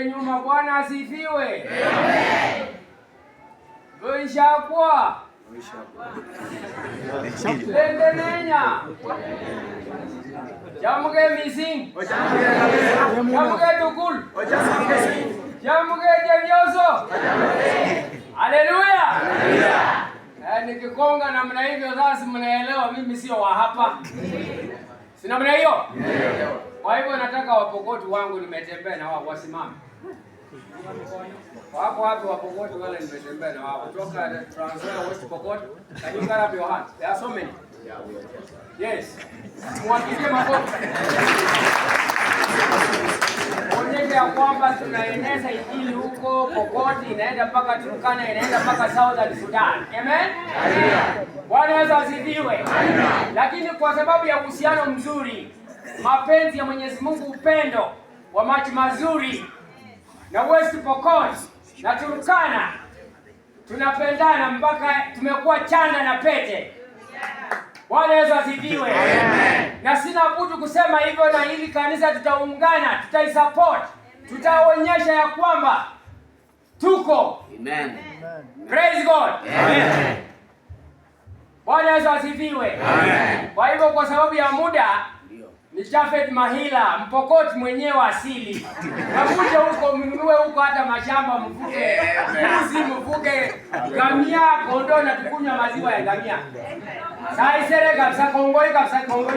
Turudi nyuma. Bwana asifiwe. Amen. Boishakwa. Lendenenya. Jamuge missing. Jamuge tukul. Jamuge jevyoso. Haleluya. Nikikonga namna hivyo sasa mnaelewa mimi sio wa hapa. Si namna hiyo? Kwa hivyo nataka Wapokoti wangu nimetembea na wao wasimame. Wako wapi Wapokoti wale nimetembea na wao? Kutoka Trans Nzoia West Pokot. Can you get up your hand? There are so many. Yes. Mwapigie makofi. Onyesha ya kwamba tunaeneza injili huko Pokoti, inaenda mpaka Turkana, inaenda mpaka Southern Sudan. Amen? Bwana Yesu asifiwe. Lakini kwa sababu ya uhusiano mzuri, mapenzi ya Mwenyezi Mungu, upendo wa maji mazuri na West Pokot na Turkana, tunapendana mpaka tumekuwa chanda na pete. Bwana Yesu asifiwe. Na sina budi kusema hivyo, na hili kanisa tutaungana, tutaisupport, tutaonyesha ya kwamba tuko. Amen. Praise God. Amen. Bwana Yesu asifiwe. Amen. Kwa hivyo kwa sababu ya muda ni Japhet Mahila, Mpokoti mwenyewe asili. Nakuja huko mnunue huko hata mashamba mvuke. Mbuzi mvuke, ngamia, kondoo na tukunywa maziwa ya ngamia. Sai sere kabisa Kongoi kabisa Kongoi.